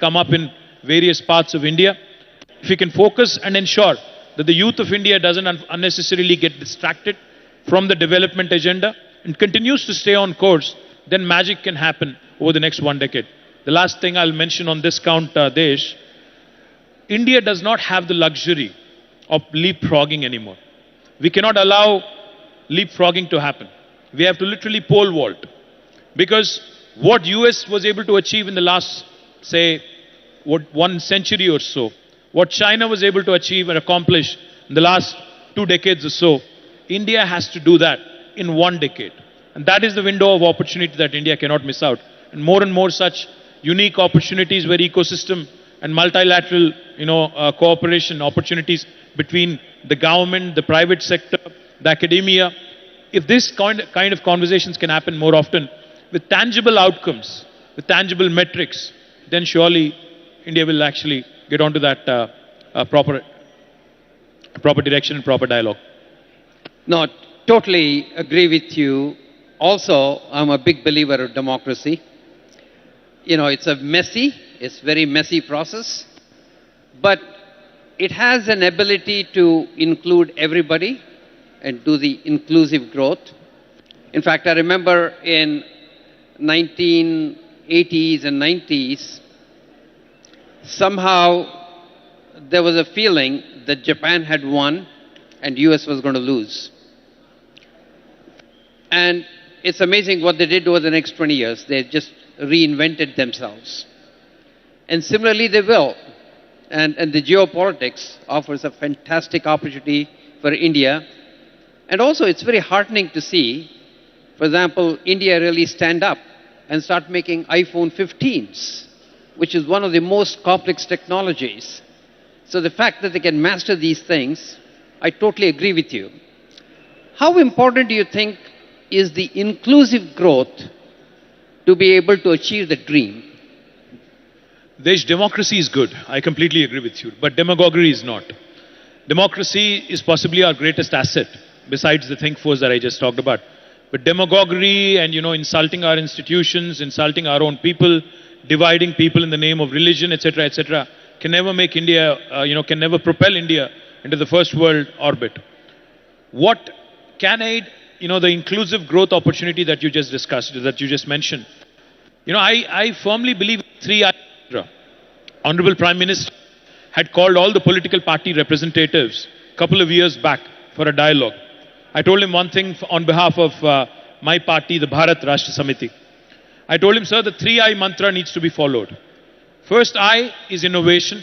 come up in various parts of India. If we can focus and ensure that the youth of India doesn't unnecessarily get distracted from the development agenda and continues to stay on course, then magic can happen over the next 1 decade. The last thing I'll mention on this count, Desh, India does not have the luxury of leapfrogging anymore. We cannot allow leapfrogging to happen. We have to literally pole vault. Because what US was able to achieve in the last, say, 1 century or so, what China was able to achieve and accomplish in the last 2 decades or so, India has to do that in 1 decade. And that is the window of opportunity that India cannot miss out. And more such unique opportunities where ecosystem and multilateral, cooperation opportunities between the government, the private sector, the academia. If this kind of conversations can happen more often with tangible outcomes, with tangible metrics, then surely India will actually get onto that proper direction and proper dialogue. No, totally agree with you. Also, I'm a big believer of democracy. It's very messy process, but it has an ability to include everybody and do the inclusive growth. In fact, I remember in 1980s and 90s, somehow there was a feeling that Japan had won and US was going to lose. And it's amazing what they did over the next 20 years. They just reinvented themselves. And similarly, they will. And the geopolitics offers a fantastic opportunity for India. And also, it's very heartening to see, for example, India really stand up and start making iPhone 15s, which is one of the most complex technologies. So the fact that they can master these things, I totally agree with you. How important do you think is the inclusive growth to be able to achieve the dream? Democracy is good. I completely agree with you. But demagoguery is not. Democracy is possibly our greatest asset, besides the think force that I just talked about. But demagoguery and, insulting our institutions, insulting our own people, dividing people in the name of religion, etc., can never make India, can never propel India into the first world orbit. What can aid, the inclusive growth opportunity that you just discussed, that you just mentioned? I firmly believe 3I. Honorable Prime Minister had called all the political party representatives a couple of years back for a dialogue. I told him one thing on behalf of my party, the Bharat Rashtra Samiti. I told him, sir, the 3I mantra needs to be followed. First I is innovation,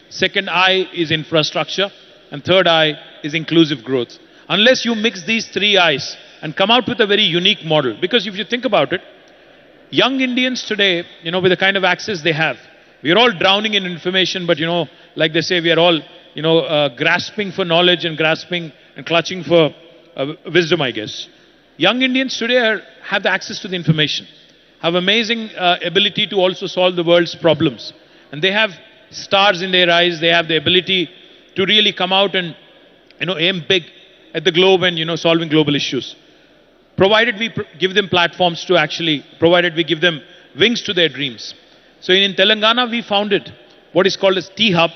second I is infrastructure, and third I is inclusive growth. Unless you mix these 3 I's and come out with a very unique model, because if you think about it, young Indians today, with the kind of access they have, we are all drowning in information, but like they say, we are all, grasping for knowledge and grasping and clutching for wisdom, I guess. Young Indians today have the access to the information, have amazing ability to also solve the world's problems. And they have stars in their eyes, they have the ability to really come out and, aim big at the globe and, solving global issues. Provided we give them platforms to actually, provided we give them wings to their dreams. So in Telangana, we founded what is called as T-Hub,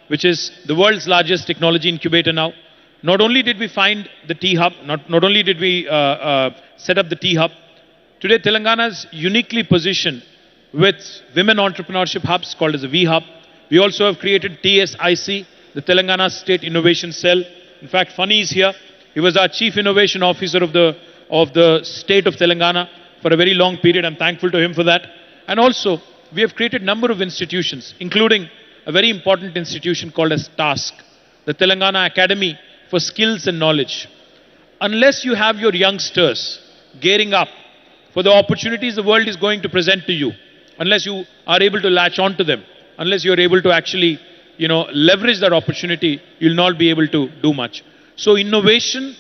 which is the world's largest technology incubator now. Not only did we find the T-Hub, not only did we set up the T-Hub, today Telangana is uniquely positioned with women entrepreneurship hubs called as the V-Hub. We also have created TSIC, the Telangana State Innovation Cell. In fact, Funny is here. He was our Chief Innovation Officer of the state of Telangana for a very long period. I'm thankful to him for that. And also, we have created a number of institutions, including a very important institution called as TASK, the Telangana Academy for Skills and Knowledge. Unless you have your youngsters gearing up for the opportunities the world is going to present to you, unless you are able to latch on to them, unless you're able to actually, leverage that opportunity, you'll not be able to do much. So innovation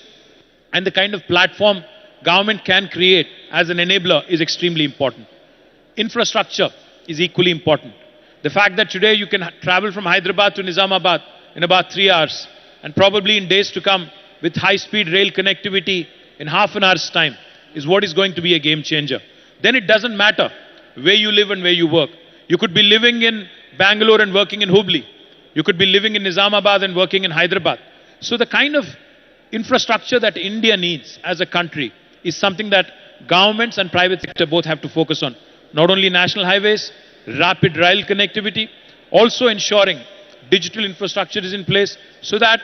and the kind of platform government can create as an enabler is extremely important. Infrastructure is equally important. The fact that today you can travel from Hyderabad to Nizamabad in about 3 hours, and probably in days to come with high-speed rail connectivity in half an hour's time, is what is going to be a game changer. Then it doesn't matter where you live and where you work. You could be living in Bangalore and working in Hubli. You could be living in Nizamabad and working in Hyderabad. So the kind of infrastructure that India needs as a country is something that governments and private sector both have to focus on. Not only national highways, rapid rail connectivity, also ensuring digital infrastructure is in place so that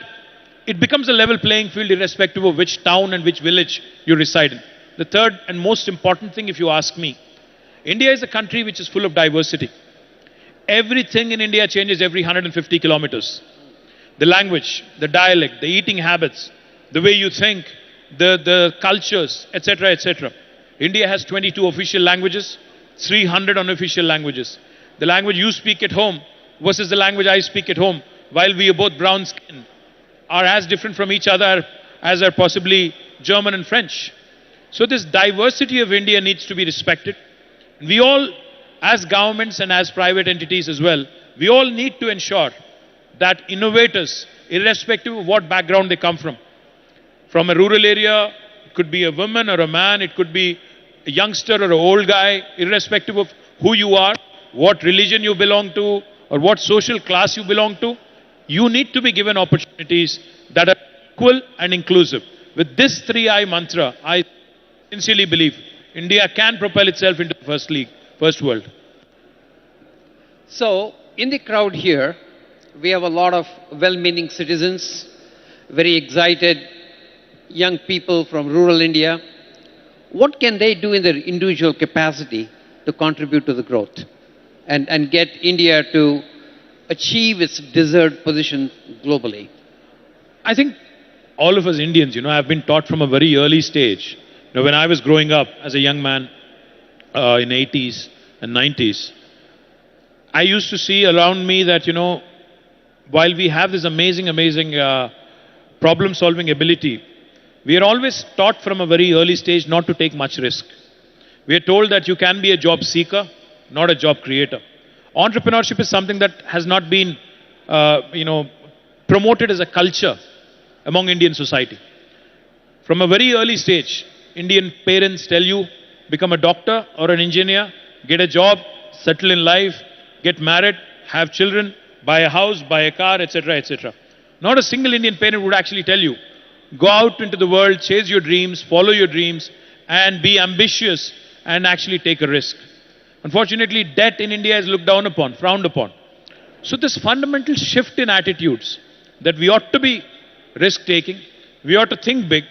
it becomes a level playing field irrespective of which town and which village you reside in. The third and most important thing, if you ask me, India is a country which is full of diversity. Everything in India changes every 150 kilometers. The language, the dialect, the eating habits, the way you think, the cultures, etc., etc. India has 22 official languages, 300 unofficial languages. The language you speak at home versus the language I speak at home, while we are both brown skinned, are as different from each other as are possibly German and French. So this diversity of India needs to be respected. We all, as governments and as private entities as well, we all need to ensure that innovators, irrespective of what background they come from a rural area, it could be a woman or a man, it could be a youngster or an old guy, irrespective of who you are, what religion you belong to, or what social class you belong to, you need to be given opportunities that are equal and inclusive. With this 3I mantra, I sincerely believe India can propel itself into the first world. So, in the crowd here, we have a lot of well-meaning citizens, very excited young people from rural India. What can they do in their individual capacity to contribute to the growth and get India to achieve its deserved position globally? I think all of us Indians, have been taught from a very early stage. When I was growing up as a young man in 80s and 90s, I used to see around me that, while we have this amazing problem-solving ability, we are always taught from a very early stage not to take much risk. We are told that you can be a job seeker, not a job creator. Entrepreneurship is something that has not been, promoted as a culture among Indian society. From a very early stage, Indian parents tell you, become a doctor or an engineer, get a job, settle in life, get married, have children, buy a house, buy a car, etc., etc. Not a single Indian parent would actually tell you, go out into the world, chase your dreams, follow your dreams, and be ambitious and actually take a risk. Unfortunately, debt in India is looked down upon, frowned upon. So this fundamental shift in attitudes that we ought to be risk-taking, we ought to think big,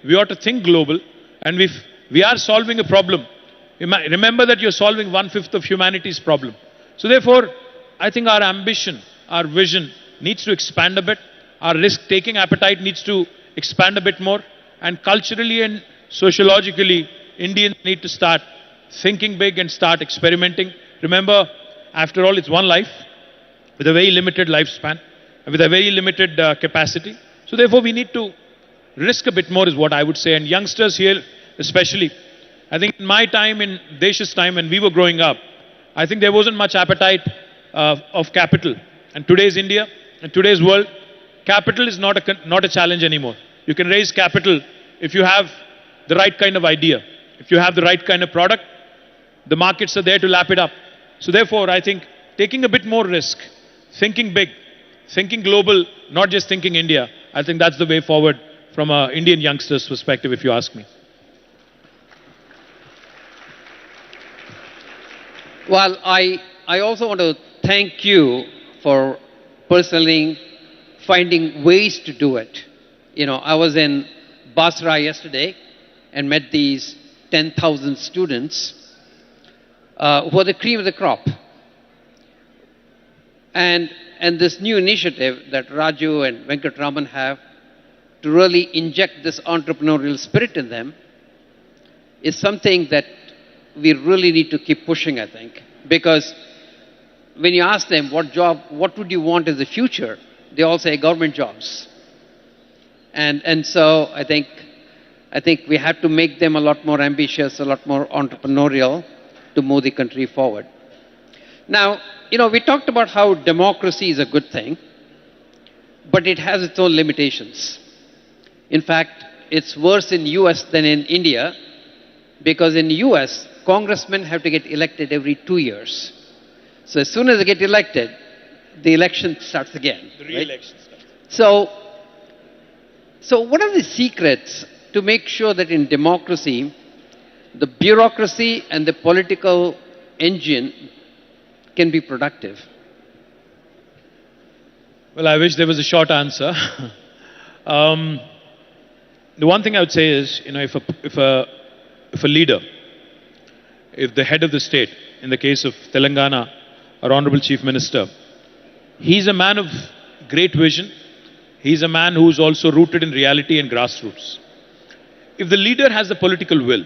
we ought to think global, and if we are solving a problem, remember that you're solving 1/5 of humanity's problem. So therefore, I think our ambition, our vision needs to expand a bit, our risk-taking appetite needs to expand a bit more, and culturally and sociologically, Indians need to start thinking big and start experimenting. Remember, after all, it's one life with a very limited lifespan, with a very limited capacity. So therefore, we need to risk a bit more is what I would say. And youngsters here especially, I think in my time, in Desh's time when we were growing up, I think there wasn't much appetite of capital. And today's India, and today's world, capital is not a challenge anymore. You can raise capital if you have the right kind of idea. If you have the right kind of product, the markets are there to lap it up. So therefore, I think taking a bit more risk, thinking big, thinking global, not just thinking India, I think that's the way forward from an Indian youngster's perspective, if you ask me. Well, I also want to thank you for personally finding ways to do it. I was in Basra yesterday and met these 10,000 students who are the cream of the crop. And this new initiative that Raju and Venkatraman have to really inject this entrepreneurial spirit in them is something that we really need to keep pushing, I think. Because when you ask them what would you want in the future, they all say government jobs. And so I think we have to make them a lot more ambitious, a lot more entrepreneurial to move the country forward. Now, we talked about how democracy is a good thing, but it has its own limitations. In fact, it's worse in US than in India, because in US, congressmen have to get elected every 2 years. So as soon as they get elected, the election starts again. The right? re-election starts. So what are the secrets to make sure that in democracy, the bureaucracy and the political engine can be productive? Well, I wish there was a short answer. um, the one thing I would say is, if a leader, if the head of the state, in the case of Telangana, our Honorable Chief Minister, he's a man of great vision. He's a man who's also rooted in reality and grassroots. If the leader has the political will,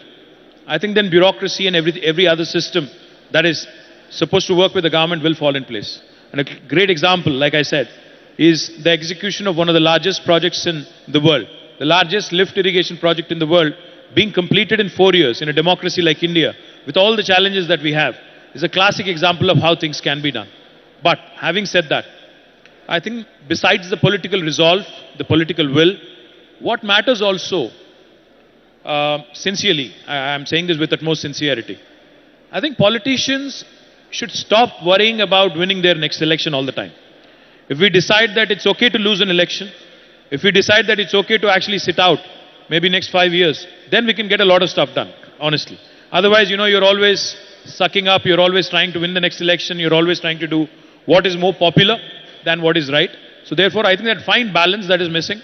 I think then bureaucracy and every other system that is supposed to work with the government will fall in place. And a great example, like I said, is the execution of one of the largest projects in the world, the largest lift irrigation project in the world, being completed in 4 years in a democracy like India, with all the challenges that we have, is a classic example of how things can be done. But having said that, I think besides the political resolve, the political will, what matters also, sincerely, I'm saying this with utmost sincerity, I think politicians should stop worrying about winning their next election all the time. If we decide that it's okay to lose an election, if we decide that it's okay to actually sit out, maybe next 5 years, then we can get a lot of stuff done, honestly. Otherwise, you're always sucking up, you're always trying to win the next election, you're always trying to do what is more popular than what is right. So therefore, I think that fine balance that is missing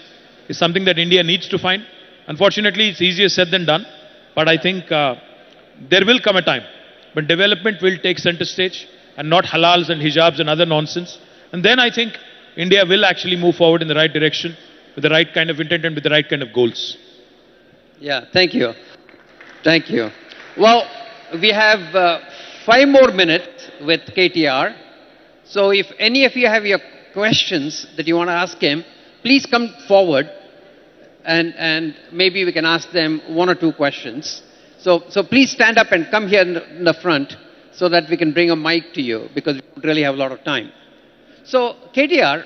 is something that India needs to find. Unfortunately, it's easier said than done, but I think there will come a time when development will take center stage and not halals and hijabs and other nonsense. And then I think India will actually move forward in the right direction with the right kind of intent and with the right kind of goals. Yeah, thank you. Thank you. Well, we have 5 more minutes with KTR. So if any of you have your questions that you want to ask him, please come forward and maybe we can ask them 1 or 2 questions. So please stand up and come here in the front so that we can bring a mic to you because we don't really have a lot of time. So KTR,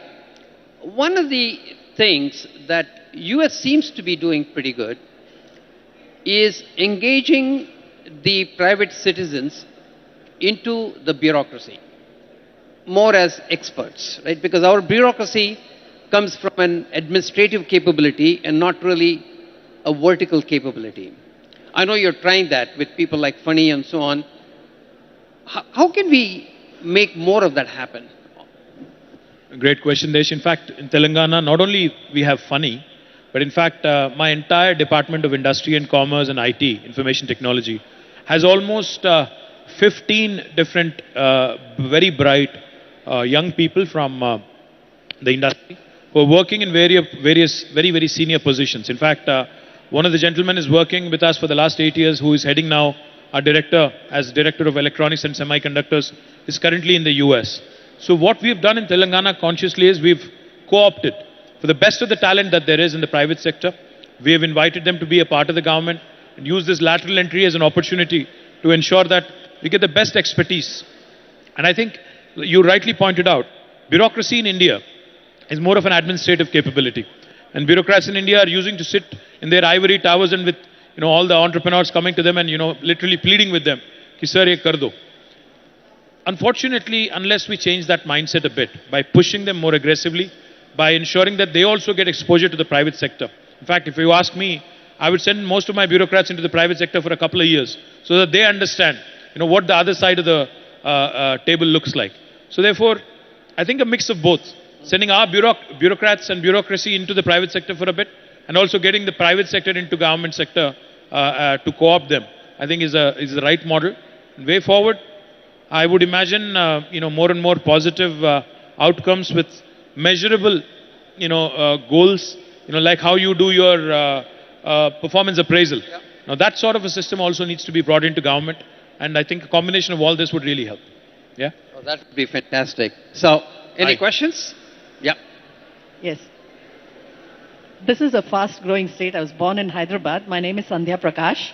one of the things that US seems to be doing pretty good is engaging the private citizens into the bureaucracy more as experts, right? Because our bureaucracy comes from an administrative capability and not really a vertical capability. I know you're trying that with people like Funny and so on. How can we make more of that happen? Great question, Desh. In fact, in Telangana, not only we have Funny, but in fact, my entire Department of Industry and Commerce and IT, Information Technology, has almost 15 different very bright young people from the industry who are working in various very, very senior positions. In fact, one of the gentlemen is working with us for the last 8 years, who is heading now our director as Director of Electronics and Semiconductors, is currently in the US. So what we've done in Telangana consciously is we've co-opted for the best of the talent that there is in the private sector. We have invited them to be a part of the government and use this lateral entry as an opportunity to ensure that we get the best expertise. And I think you rightly pointed out, bureaucracy in India is more of an administrative capability. And bureaucrats in India are using to sit in their ivory towers and with all the entrepreneurs coming to them and literally pleading with them, ki sir, ye kar do. Unfortunately, unless we change that mindset a bit by pushing them more aggressively, by ensuring that they also get exposure to the private sector. In fact, if you ask me, I would send most of my bureaucrats into the private sector for a couple of years so that they understand what the other side of the table looks like. So therefore, I think a mix of both, sending our bureaucrats and bureaucracy into the private sector for a bit and also getting the private sector into government sector to co-opt them, I think is the right model. Way forward, I would imagine more and more positive outcomes with measurable goals, like how you do your performance appraisal. Yeah. Now that sort of a system also needs to be brought into government, and I think a combination of all this would really help. Yeah? Oh, that would be fantastic. So, any questions? Yeah. Yes. This is a fast-growing state. I was born in Hyderabad. My name is Sandhya Prakash.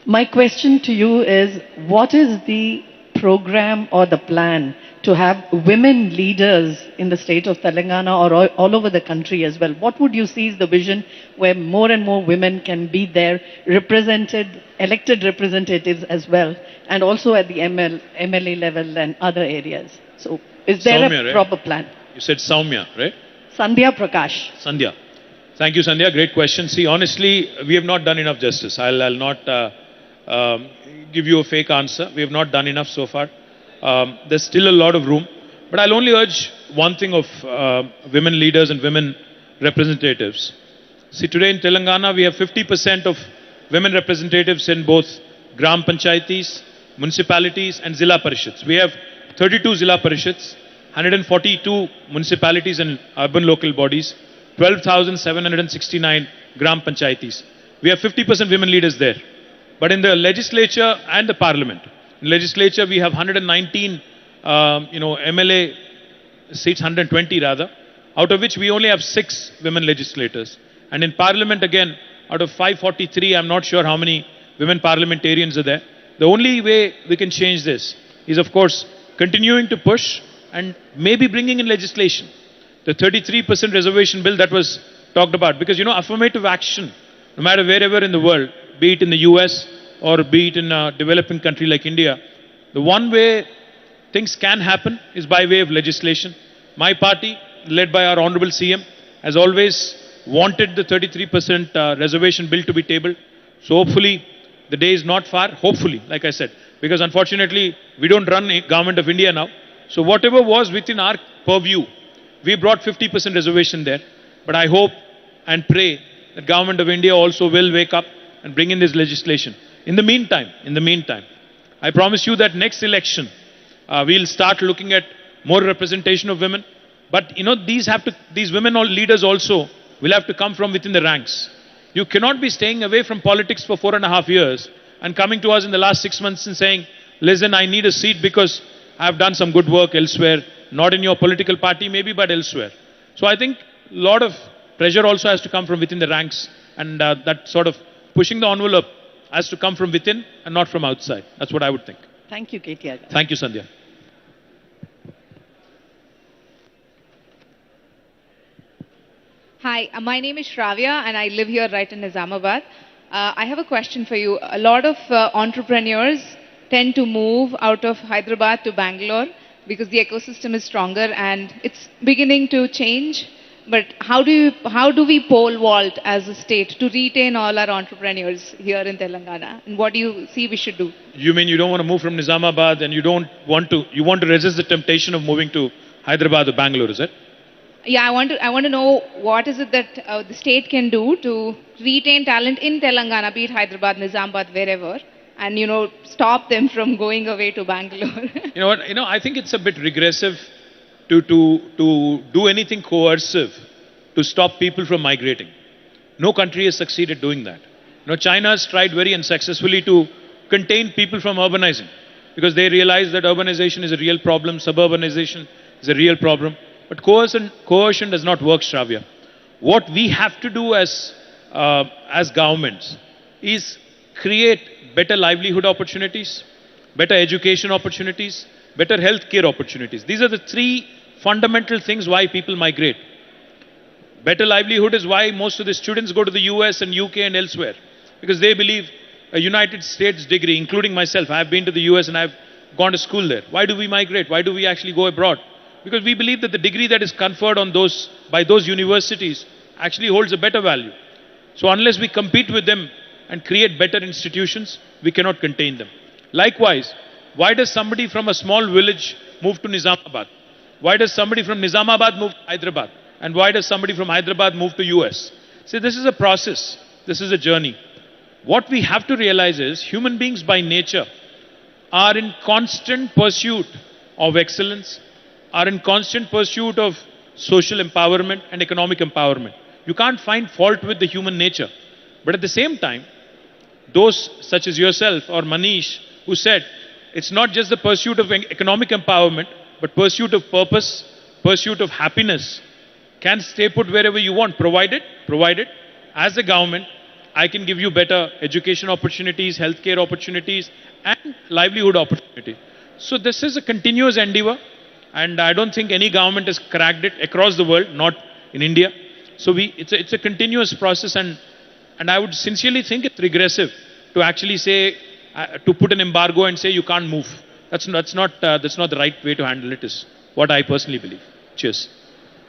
My question to you is, what is the program or the plan to have women leaders in the state of Telangana or all over the country as well? What would you see is the vision where more and more women can be there, represented, elected representatives as well, and also at the MLA level and other areas? So is there Soumya, a right? proper plan? You said Soumya, right? Sandhya Prakash. Sandhya. Thank you, Sandhya. Great question. See, honestly, we have not done enough justice. I'll not give you a fake answer. We have not done enough so far. There's still a lot of room. But I'll only urge one thing of women leaders and women representatives. See, today in Telangana, we have 50% of women representatives in both Gram Panchayatis, municipalities and Zilla Parishads. We have 32 Zilla Parishads, 142 municipalities and urban local bodies, 12,769 Gram Panchayatis. We have 50% women leaders there. But in the legislature and the parliament, in legislature we have 119, MLA seats, 120 rather, out of which we only have 6 women legislators. And in parliament again, out of 543, I'm not sure how many women parliamentarians are there. The only way we can change this is, of course, continuing to push and maybe bringing in legislation. The 33% reservation bill that was talked about. Because, affirmative action, no matter wherever in the world, be it in the US or be it in a developing country like India, the one way things can happen is by way of legislation. My party, led by our Honorable CM, has always wanted the 33% reservation bill to be tabled. So hopefully, the day is not far, hopefully, like I said, because unfortunately, we don't run a government of India now. So whatever was within our purview, we brought 50% reservation there. But I hope and pray that government of India also will wake up and bring in this legislation. In the meantime, I promise you that next election, we'll start looking at more representation of women. But these women leaders also will have to come from within the ranks. You cannot be staying away from politics for 4.5 years and coming to us in the last 6 months and saying, listen, I need a seat because I've done some good work elsewhere, not in your political party maybe, but elsewhere. So I think a lot of pressure also has to come from within the ranks, and that sort of pushing the envelope has to come from within and not from outside. That's what I would think. Thank you, KTR. Thank you, Sandhya. Hi, my name is Shravya and I live here right in Nizamabad. I have a question for you. A lot of entrepreneurs tend to move out of Hyderabad to Bangalore because the ecosystem is stronger and it's beginning to change. But how do we pole vault as a state to retain all our entrepreneurs here in Telangana? And what do you see we should do? You mean you don't want to move from Nizamabad and you want to resist the temptation of moving to Hyderabad or Bangalore, is it? Yeah, I want to know what is it that the state can do to retain talent in Telangana, be it Hyderabad, Nizamabad, wherever, and stop them from going away to Bangalore. You know what? I think it's a bit regressive to do anything coercive to stop people from migrating. No country has succeeded doing that. China has tried very unsuccessfully to contain people from urbanizing because they realize that urbanization is a real problem, suburbanization is a real problem. But coercion does not work, Shravya. What we have to do as governments is create better livelihood opportunities, better education opportunities, better healthcare opportunities. These are the 3 fundamental things why people migrate. Better livelihood is why most of the students go to the US and UK and elsewhere, because they believe a United States degree, including myself, I have been to the US and I've gone to school there. Why do we migrate? Why do we actually go abroad? Because we believe that the degree that is conferred on by those universities actually holds a better value. So unless we compete with them and create better institutions, we cannot contain them. Likewise, why does somebody from a small village move to Nizamabad? Why does somebody from Nizamabad move to Hyderabad? And why does somebody from Hyderabad move to US? See, this is a process. This is a journey. What we have to realize is human beings by nature are in constant pursuit of excellence, are in constant pursuit of social empowerment and economic empowerment. You can't find fault with the human nature. But at the same time, those such as yourself or Manish who said, it's not just the pursuit of economic empowerment, but pursuit of purpose, pursuit of happiness can stay put wherever you want, provided, as a government, I can give you better education opportunities, healthcare opportunities, and livelihood opportunity. So this is a continuous endeavor, and I don't think any government has cracked it across the world, not in India. So it's a continuous process, and I would sincerely think it's regressive to actually say, to put an embargo and say you can't move. That's not the right way to handle it, is what I personally believe. Cheers.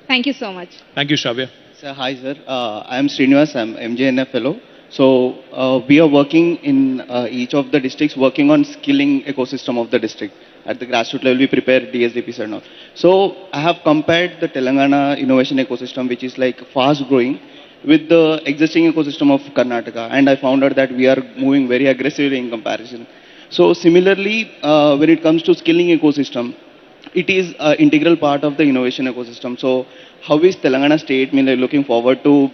Thank you so much. Thank you, Shravya. Sir, hi sir. I am Srinivas. I am MJNF fellow. So we are working in each of the districts, working on skilling ecosystem of the district. At the grassroots level, we prepare DSDPs and all. So I have compared the Telangana innovation ecosystem, which is like fast growing, with the existing ecosystem of Karnataka, and I found out that we are moving very aggressively in comparison. So similarly, when it comes to skilling ecosystem, it is an integral part of the innovation ecosystem. So how is Telangana state looking forward to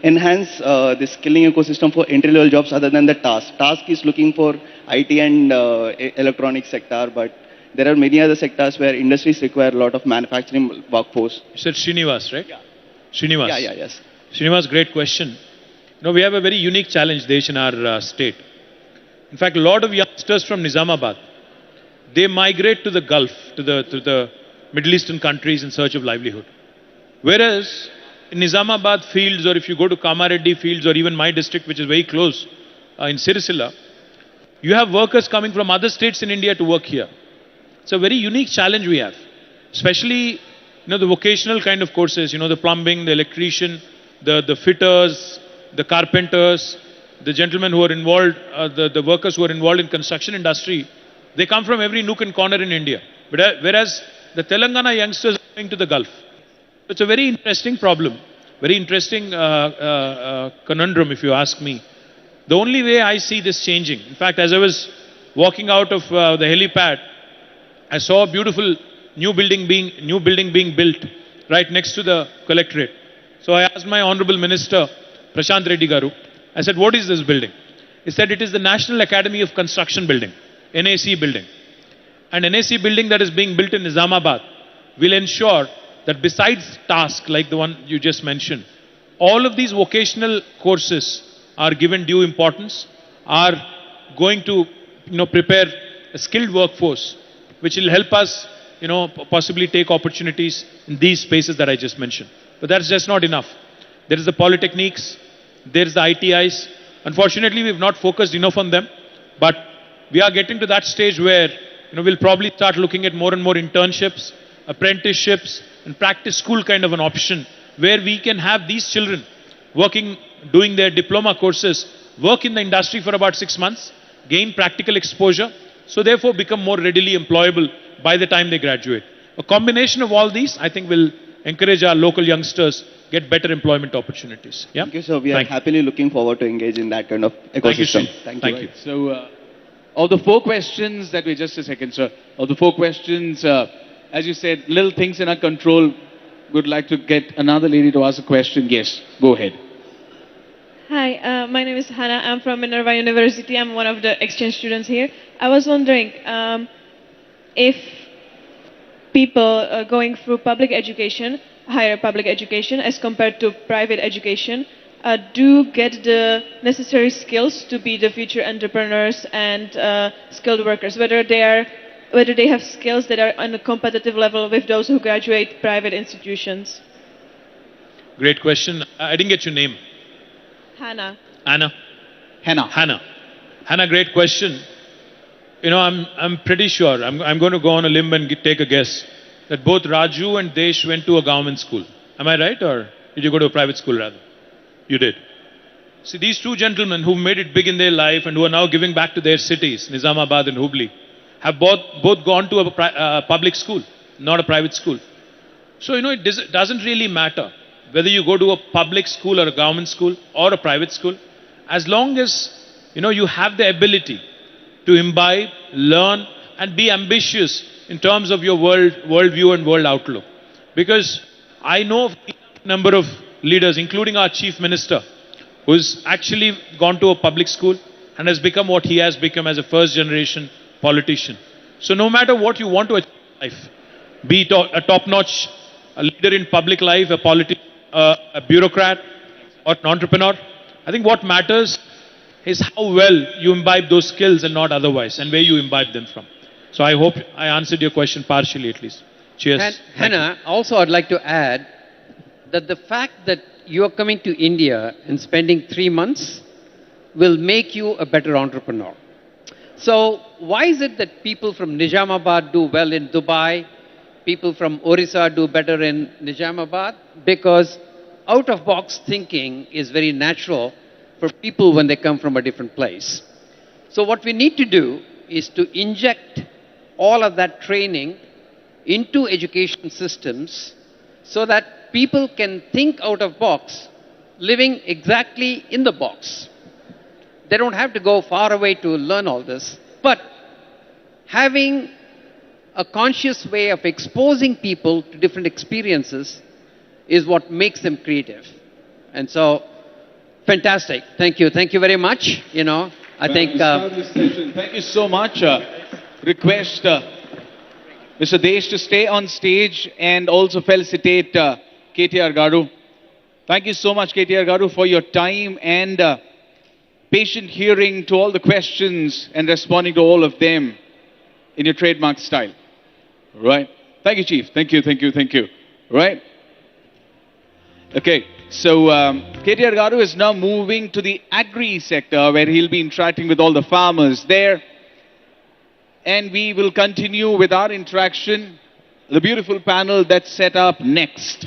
enhance the skilling ecosystem for entry-level jobs other than the task? Task is looking for IT and electronic sector, but there are many other sectors where industries require a lot of manufacturing workforce. You said Srinivas, right? Yeah. Srinivas. Yes. Srinivas, great question. We have a very unique challenge, Desh, in our state. In fact, a lot of youngsters from Nizamabad, they migrate to the Gulf, to the Middle Eastern countries in search of livelihood. Whereas in Nizamabad fields, or if you go to Kamareddy fields, or even my district, which is very close, in Sirisila, you have workers coming from other states in India to work here. It's a very unique challenge we have, especially the vocational kind of courses, the plumbing, the electrician, the fitters, the carpenters, the gentlemen who are involved, the workers who are involved in construction industry. They come from every nook and corner in India. Whereas the Telangana youngsters are going to the Gulf. It's a very interesting problem, very interesting conundrum, if you ask me. The only way I see this changing, in fact, as I was walking out of the helipad, I saw a beautiful new building being built right next to the collectorate. So I asked my Honorable Minister, Prashant Reddy Garu, I said, what is this building? He said, it is the National Academy of Construction building, NAC building. And NAC building that is being built in Nizamabad will ensure that besides tasks like the one you just mentioned, all of these vocational courses are given due importance, are going to prepare a skilled workforce, which will help us possibly take opportunities in these spaces that I just mentioned. But that's just not enough. There is the polytechniques, there is the ITIs. Unfortunately, we've not focused enough on them, but we are getting to that stage where we'll probably start looking at more and more internships, apprenticeships, and practice school kind of an option, where we can have these children working, doing their diploma courses, work in the industry for about 6 months, gain practical exposure, so therefore become more readily employable by the time they graduate. A combination of all these, I think, will encourage our local youngsters get better employment opportunities. Yeah? Thank you, sir. We are happily looking forward to engage in that kind of ecosystem. Thank you. So, of the 4 questions that we just a second, sir. Of the 4 questions, as you said, little things in our control. Would like to get another lady to ask a question. Yes, go ahead. Hi, my name is Hannah. I'm from Minerva University. I'm one of the exchange students here. I was wondering if people going through public education, higher public education, as compared to private education, do get the necessary skills to be the future entrepreneurs and skilled workers, whether they have skills that are on a competitive level with those who graduate private institutions. Great question. I didn't get your name. Hannah. Anna? Hannah. Hannah, great question. I'm pretty sure, I'm going to go on a limb and take a guess, that both Raju and Desh went to a government school. Am I right, or did you go to a private school rather? You did. See, these 2 gentlemen who made it big in their life and who are now giving back to their cities, Nizamabad and Hubli, have both gone to a public school, not a private school. So, it doesn't really matter whether you go to a public school or a government school or a private school, as long as, you have the ability to imbibe, learn, and be ambitious in terms of your worldview and world outlook. Because I know of a number of leaders, including our chief minister, who's actually gone to a public school and has become what he has become as a first generation politician. So no matter what you want to achieve in life, be it a top-notch leader in public life, a politician, a bureaucrat, or an entrepreneur, I think what matters is how well you imbibe those skills and not otherwise, and where you imbibe them from. So I hope I answered your question partially at least. Cheers. Thank you. Hannah, also I'd like to add that the fact that you are coming to India and spending 3 months will make you a better entrepreneur. So why is it that people from Nizamabad do well in Dubai, people from Orissa do better in Nizamabad? Because out-of-box thinking is very natural for people when they come from a different place. So what we need to do is to inject all of that training into education systems so that people can think out of box, living exactly in the box. They don't have to go far away to learn all this, but having a conscious way of exposing people to different experiences is what makes them creative. And so, fantastic. Thank you. Thank you very much. You know, I think... Thank you so much. Request Mr. Desh to stay on stage and also felicitate KTR Garu. Thank you so much, KTR Garu, for your time and patient hearing to all the questions and responding to all of them in your trademark style. Right. Thank you, Chief. Thank you, thank you, thank you. Right. Okay. So KTR Garu is now moving to the agri sector where he'll be interacting with all the farmers there. And we will continue with our interaction, the beautiful panel that's set up next.